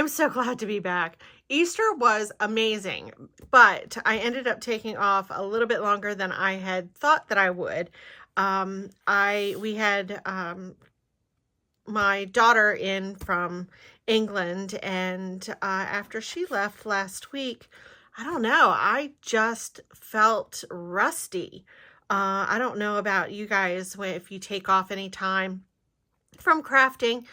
I'm so glad to be back. Easter was amazing, but I ended up taking off a little bit longer than I had thought that I would. We had my daughter in from England, and after she left last week, I don't know, I just felt rusty. I don't know about you guys if you take off any time from crafting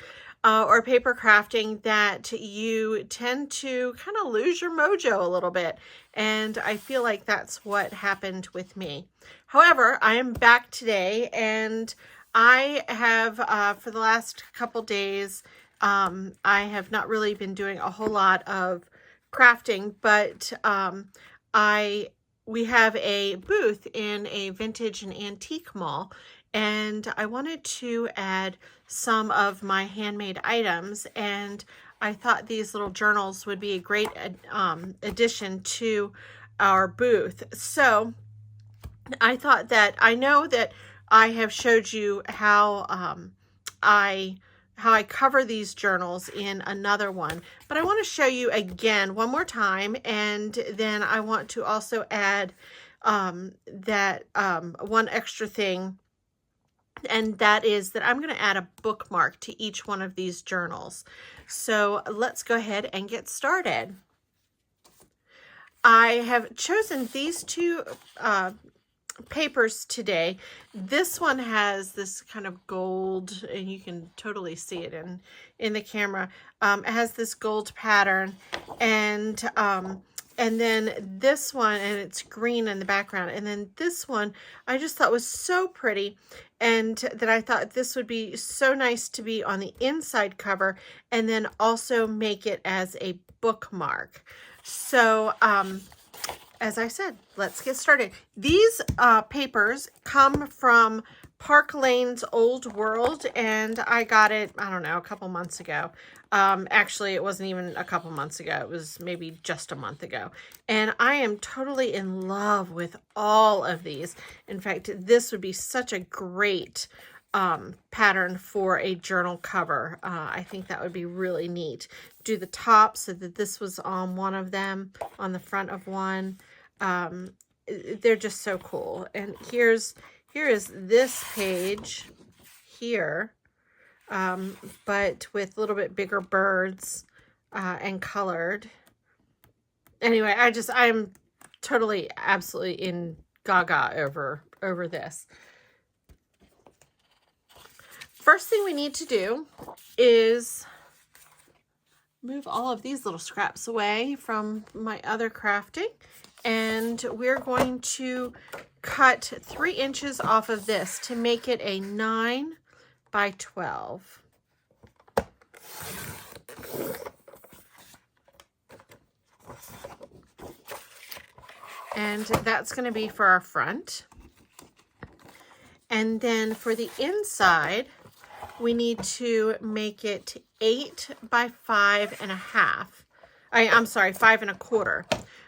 or paper crafting, that you tend to kind of lose your mojo a little bit. And I feel like that's what happened with me. However, I am back today, and I have, for the last couple days, I have not really been doing a whole lot of crafting, but we have a booth in a vintage and antique mall, and I wanted to add some of my handmade items, and I thought these little journals would be a great addition to our booth. So I thought that, I know that I have showed you how I cover these journals in another one, but I want to show you again one more time, and then I want to also add one extra thing, and that is that I'm going to add a bookmark to each one of these journals. So let's go ahead and get started. I have chosen these two papers today. This one has this kind of gold, and you can totally see it in the camera. It has this gold pattern, and then this one, and it's green in the background, and then this one I just thought was so pretty, and that I thought this would be so nice to be on the inside cover, and then also make it as a bookmark. So as I said, let's get started. These papers come from Park Lane's Old World, and I got it, I don't know, a couple months ago. Actually, it wasn't even a couple months ago. It was maybe just a month ago. And I am totally in love with all of these. In fact, this would be such a great pattern for a journal cover. I think that would be really neat. Do the top so that this was on one of them, on the front of one. They're just so cool. And here is this page here, but with a little bit bigger birds and colored. Anyway, I'm totally, absolutely in gaga over this. First thing we need to do is move all of these little scraps away from my other crafting, and we're going to cut 3 inches off of this to make it a 9 by 12. And that's going to be for our front. And then for the inside, we need to make it 8 by 5.5. I'm sorry, 5 1/4.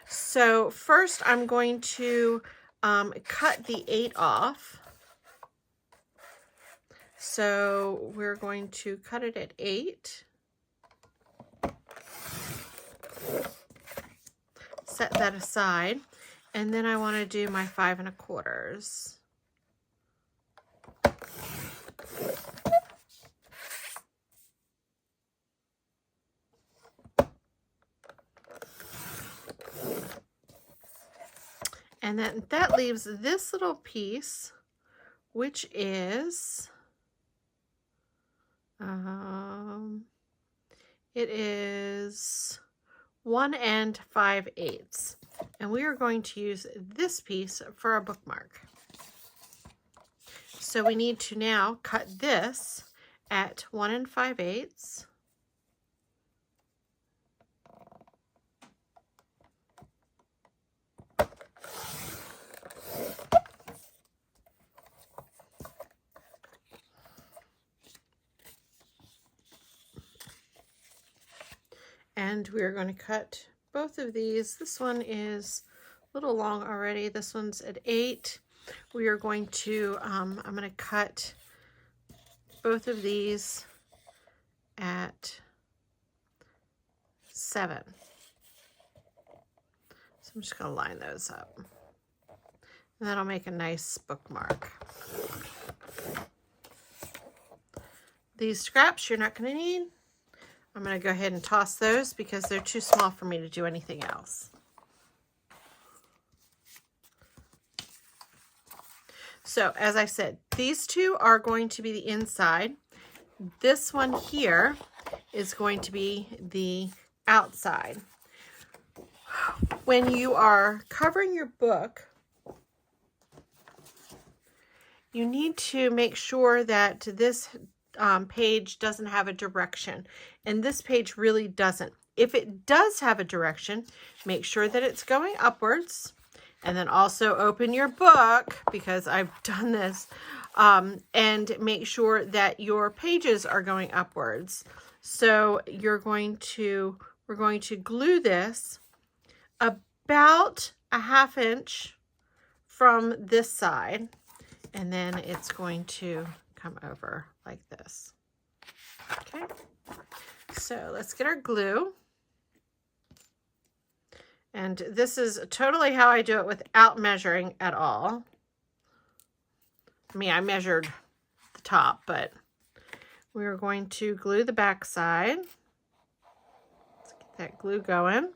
So first I'm going to cut the 8 off. So we're going to cut it at 8. Set that aside. And then I want to do my 5 1/4. And then that leaves this little piece, which is, it is 1 5/8. And we are going to use this piece for a bookmark. So we need to now cut this at 1 5/8. And we're going to cut both of these. This one is a little long already. This one's at 8. We are going to, I'm going to cut both of these at 7. So I'm just going to line those up. And that'll make a nice bookmark. These scraps you're not going to need. I'm going to go ahead and toss those because they're too small for me to do anything else. So as I said, these two are going to be the inside. This one here is going to be the outside. When you are covering your book, you need to make sure that this page doesn't have a direction, and this page really doesn't. If it does have a direction, make sure that it's going upwards, and then also open your book, because I've done this, and make sure that your pages are going upwards. So we're going to glue this about a 1/2 inch from this side, and then it's going to come over like this. Okay, so let's get our glue. And this is totally how I do it without measuring at all. I mean, I measured the top, but we're going to glue the back side. Let's get that glue going.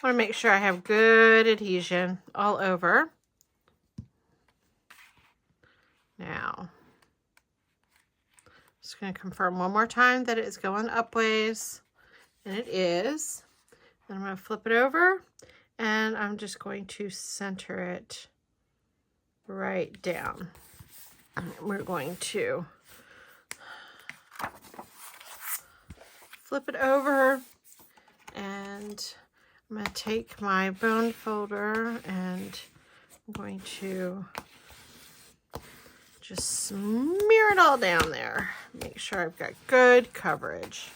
I want to make sure I have good adhesion all over. Now, just going to confirm one more time that it's going up ways, and it is. Then I'm going to flip it over, and I'm just going to center it right down. And we're going to flip it over, and I'm going to take my bone folder and I'm going to just smear it all down there. Make sure I've got good coverage.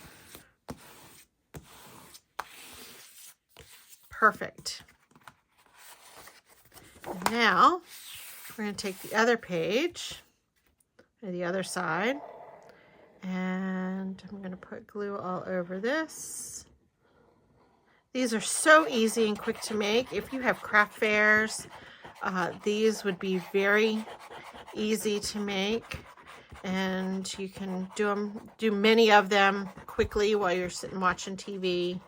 Perfect. And now we're going to take the other page, or the other side, and I'm going to put glue all over this. These are so easy and quick to make. If you have craft fairs, these would be very easy to make, and you can do many of them quickly while you're sitting watching TV.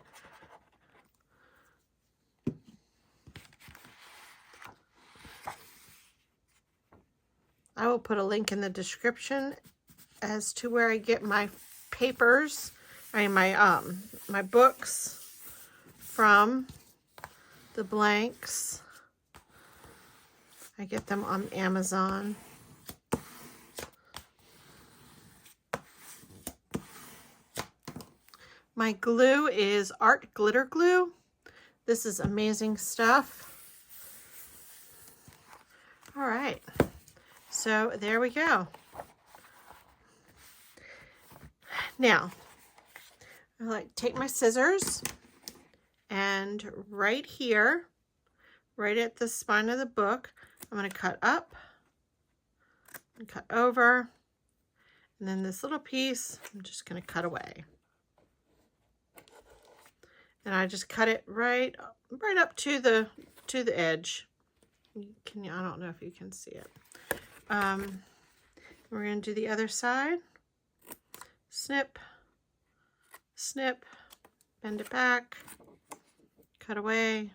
I will put a link in the description as to where I get my papers, my books from, the blanks. I get them on Amazon. My glue is Art Glitter Glue. This is amazing stuff. All right, so there we go. Now, I like to take my scissors, and right here, right at the spine of the book, I'm going to cut up and cut over, and then this little piece I'm just going to cut away. And I just cut it right up to the edge. I don't know if you can see it. We're going to do the other side. Snip, snip, bend it back, cut away,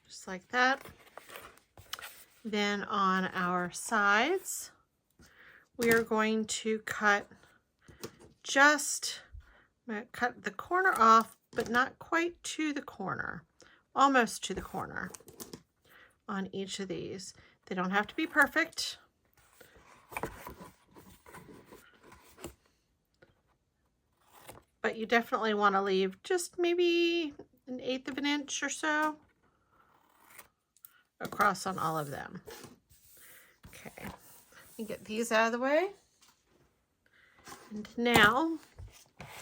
just like that. Then on our sides, we are going to cut cut the corner off, but not quite to the corner, almost to the corner on each of these. They don't have to be perfect. But you definitely want to leave just maybe 1/8 of an inch or so across on all of them. Okay, let me get these out of the way. And now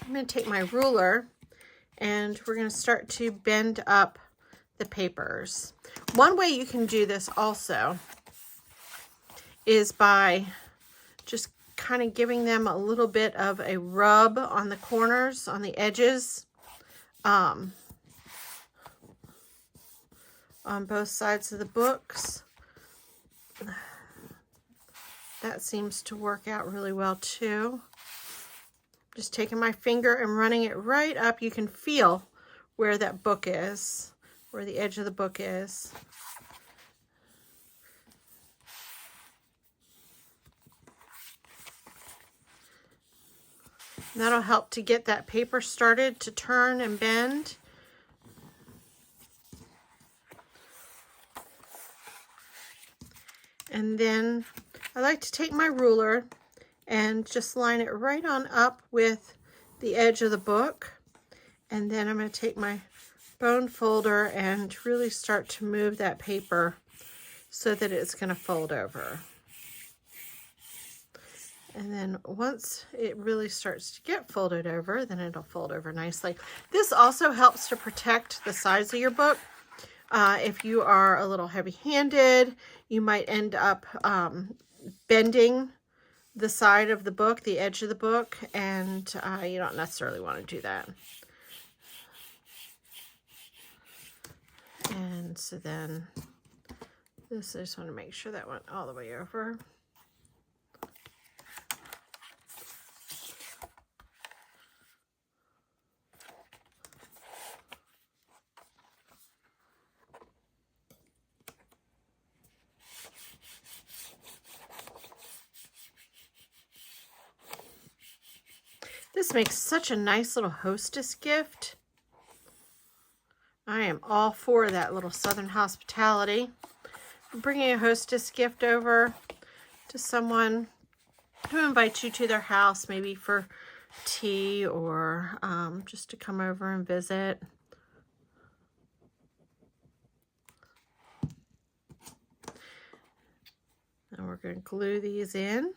I'm going to take my ruler and we're going to start to bend up the papers. One way you can do this also is by just kind of giving them a little bit of a rub on the corners, on the edges, on both sides of the books. That seems to work out really well too. Just taking my finger and running it right up. You can feel where that book is, where the edge of the book is. And that'll help to get that paper started to turn and bend. And then I like to take my ruler and just line it right on up with the edge of the book. And then I'm going to take my bone folder and really start to move that paper so that it's going to fold over. And then once it really starts to get folded over, then it'll fold over nicely. This also helps to protect the sides of your book. If you are a little heavy-handed, you might end up bending the side of the book, the edge of the book, and you don't necessarily want to do that. And so then this, I just want to make sure that went all the way over. This makes such a nice little hostess gift. I am all for that little Southern hospitality. Bringing a hostess gift over to someone who invites you to their house, maybe for tea or just to come over and visit. And we're going to glue these in.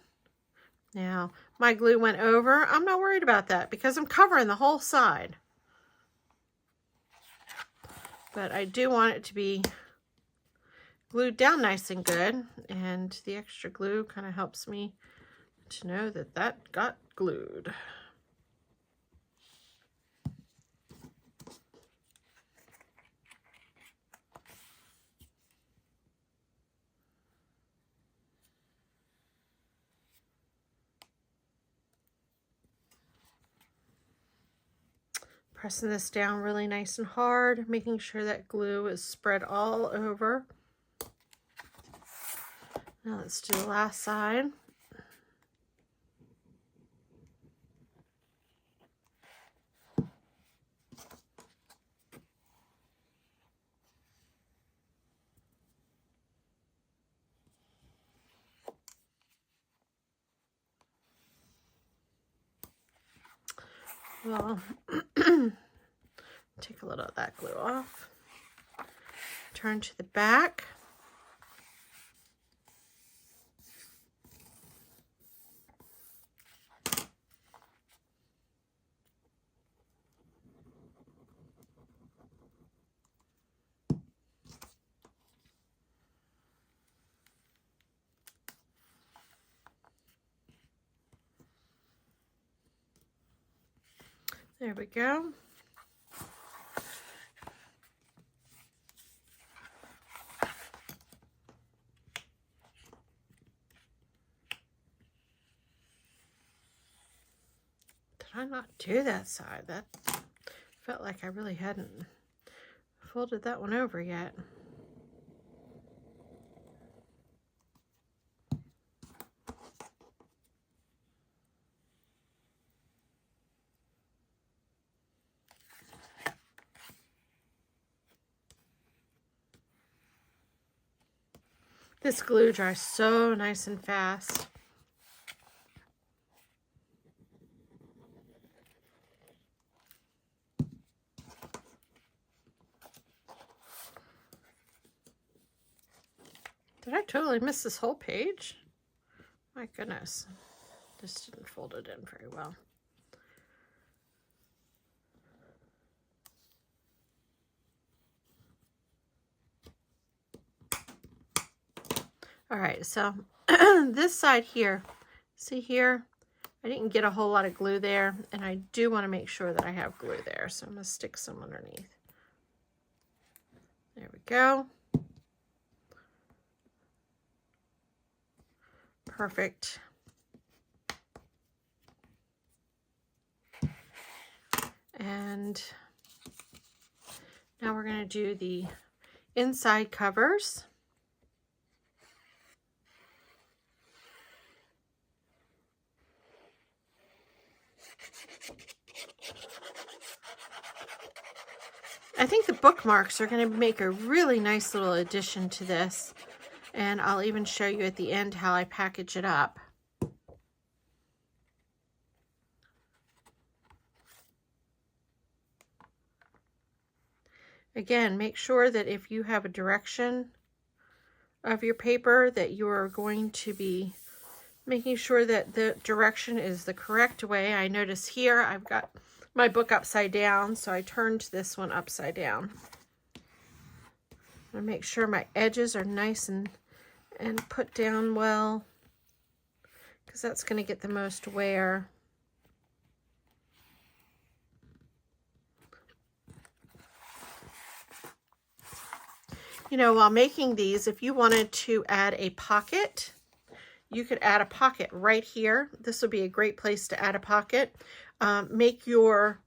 Now, my glue went over. I'm not worried about that because I'm covering the whole side. But I do want it to be glued down nice and good. And the extra glue kind of helps me to know that that got glued. Pressing this down really nice and hard, making sure that glue is spread all over. Now let's do the last side. Well, take a little of that glue off. Turn to the back. There we go. Did I not do that side? That felt like I really hadn't folded that one over yet. This glue dries so nice and fast. Did I totally miss this whole page? My goodness. Just didn't fold it in very well. All right, so this side here, see here, I didn't get a whole lot of glue there, and I do want to make sure that I have glue there, so I'm going to stick some underneath. There we go. Perfect. And now we're going to do the inside covers. I think the bookmarks are going to make a really nice little addition to this, and I'll even show you at the end how I package it up. Again, make sure that if you have a direction of your paper, that you are going to be making sure that the direction is the correct way. I notice here I've got my book upside down, so I turned this one upside down. I make sure my edges are nice and put down well, because that's going to get the most wear. You know, while making these, if you wanted to add a pocket, you could add a pocket right here. This would be a great place to add a pocket. Make your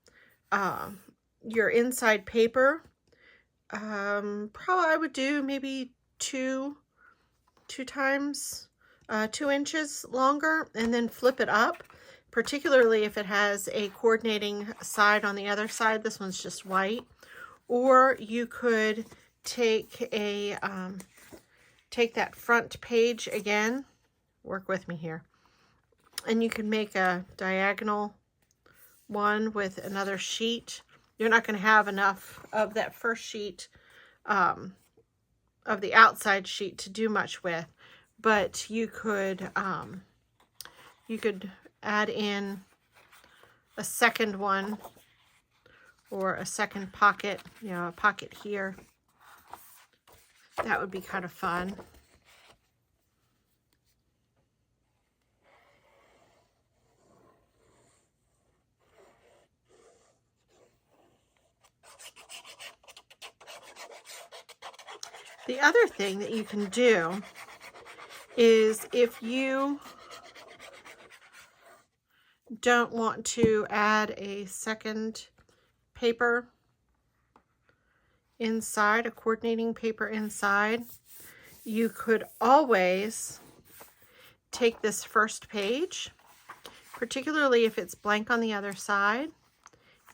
inside paper, probably I would do maybe 2 inches longer, and then flip it up, particularly if it has a coordinating side on the other side. This one's just white. Or you could take a take that front page again, work with me here, and you can make a diagonal one with another sheet. You're not going to have enough of that first sheet, of the outside sheet, to do much with, but you could add in a second one, or a second pocket, you know, a pocket here. That would be kind of fun. The other thing that you can do is, if you don't want to add a second paper inside, a coordinating paper inside, you could always take this first page, particularly if it's blank on the other side,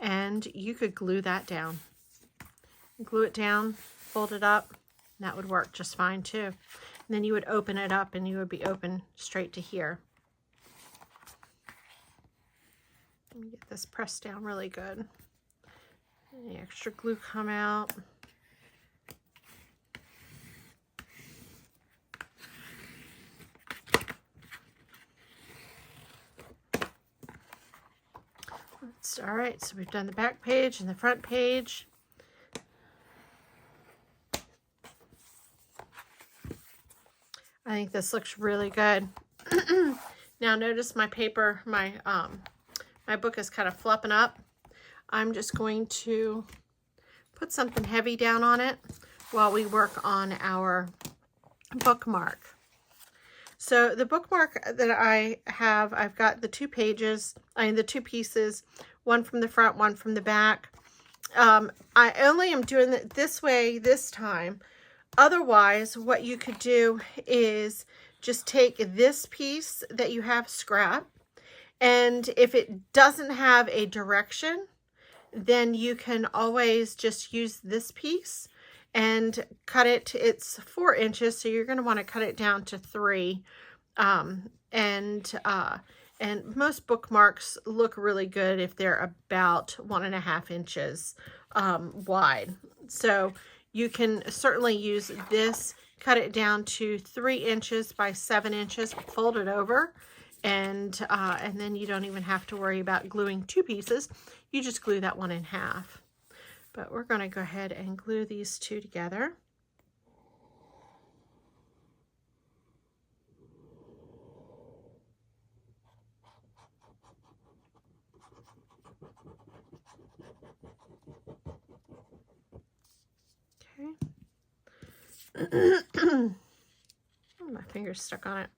and you could glue that down. Glue it down, fold it up, and that would work just fine too. And then you would open it up, and you would be open straight to here. Let me get this pressed down really good. Any extra glue come out. All right, so we've done the back page and the front page. I think this looks really good. Now notice my paper, my book is kind of flopping up. I'm just going to put something heavy down on it while we work on our bookmark. So the bookmark that I have, I've got the 2 pages, the 2 pieces, one from the front, one from the back. I only am doing it this way this time. Otherwise, what you could do is just take this piece that you have scrap, and if it doesn't have a direction, then you can always just use this piece and cut it. It's 4 inches, so you're going to want to cut it down to 3. And most bookmarks look really good if they're about 1.5 inches wide. So you can certainly use this, cut it down to 3 inches by 7 inches, fold it over, and then you don't even have to worry about gluing 2 pieces. You just glue that one in half. But we're going to go ahead and glue these 2 together. Okay. Oh, my finger's stuck on it.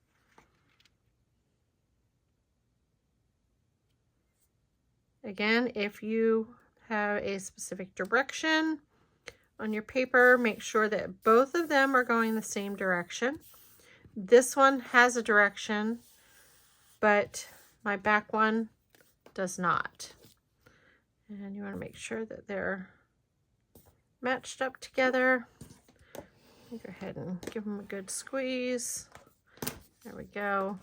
Again, if you have a specific direction on your paper, make sure that both of them are going the same direction. This one has a direction, but my back one does not. And you want to make sure that they're matched up together. Go ahead and give them a good squeeze. There we go.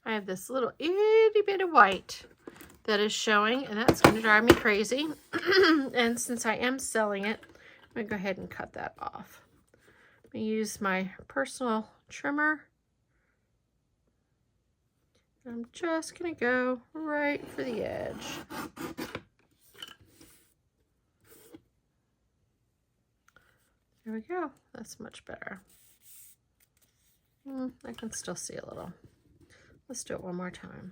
I have this little itty bit of white that is showing, and that's going to drive me crazy. And since I am selling it, I'm going to go ahead and cut that off. I'm going to use my personal trimmer. I'm just going to go right for the edge. There we go. That's much better. I can still see a little. Let's do it one more time.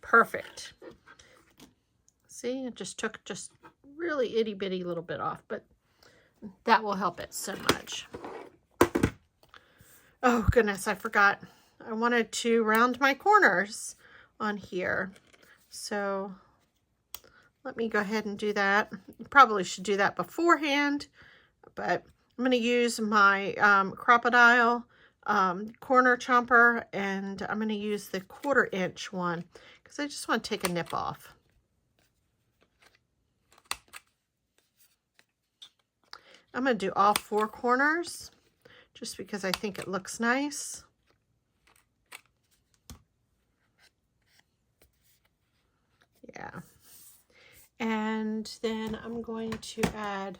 Perfect. See, it just took just really itty bitty little bit off, but that will help it so much. Oh goodness, I forgot. I wanted to round my corners on here. So let me go ahead and do that. You probably should do that beforehand, but I'm going to use my crocodile corner chomper, and I'm going to use the 1/4 inch one because I just want to take a nip off. I'm going to do all 4 corners just because I think it looks nice. Yeah. And then I'm going to add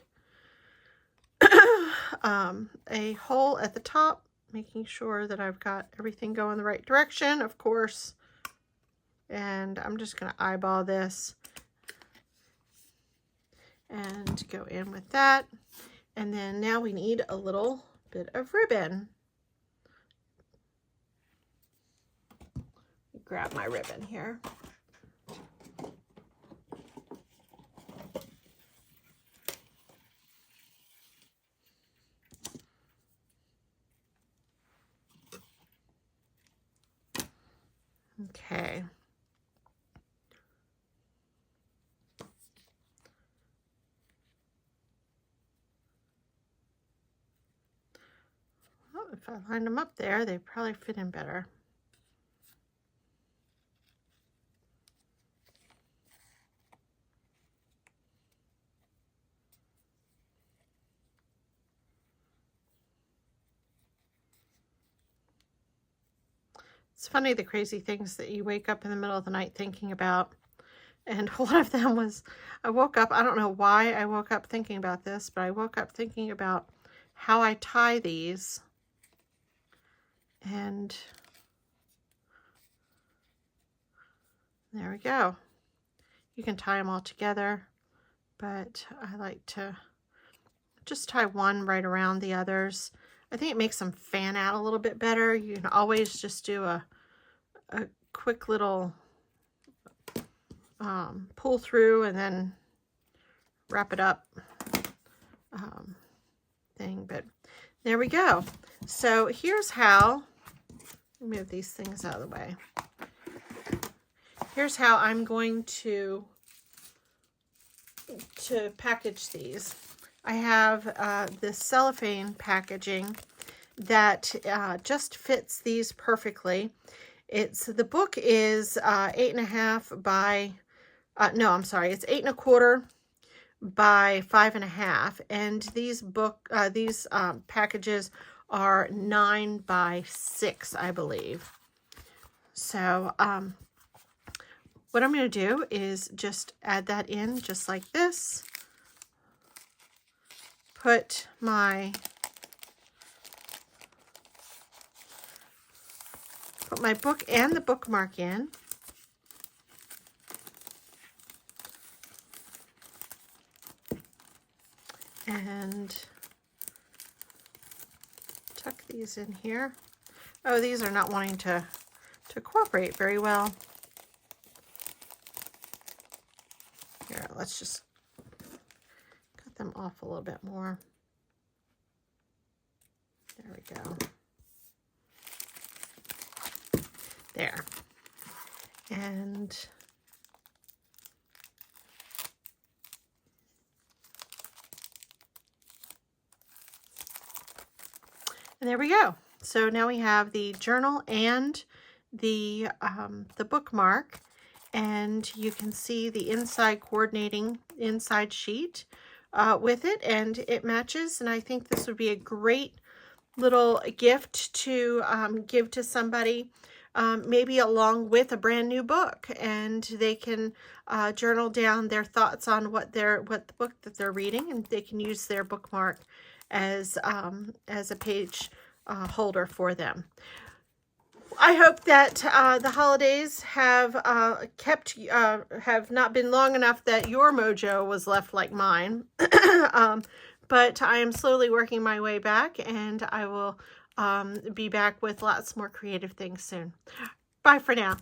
a hole at the top, making sure that I've got everything going the right direction, of course. And I'm just going to eyeball this and go in with that. And then now we need a little bit of ribbon. Grab my ribbon here. Okay. Well, if I lined them up there, they'd probably fit in better. It's funny, the crazy things that you wake up in the middle of the night thinking about. And one of them was, I woke up, I don't know why I woke up thinking about this, but I woke up thinking about how I tie these. And there we go. You can tie them all together, but I like to just tie one right around the others. I think it makes them fan out a little bit better. You can always just do a quick little pull through and then wrap it up thing. But there we go. So here's how, move these things out of the way. Here's how I'm going to package these. I have this cellophane packaging that just fits these perfectly. The book is 8.5 by, no, I'm sorry, it's 8 1/4 by 5.5, and these packages are 9 by 6, I believe. So what I'm going to do is just add that in just like this. Put my book and the bookmark in. and tuck these in here. Oh, these are not wanting to cooperate very well. Here, let's just cut them off a little bit more. There we go. There. And there we go. So now we have the journal and the bookmark, and you can see the inside coordinating inside sheet with it, and it matches. And I think this would be a great little gift to give to somebody, maybe along with a brand new book, and they can journal down their thoughts on what the book that they're reading, and they can use their bookmark as a page holder for them. I hope that the holidays have have not been long enough that your mojo was left like mine. But I am slowly working my way back, and I will be back with lots more creative things soon. Bye for now.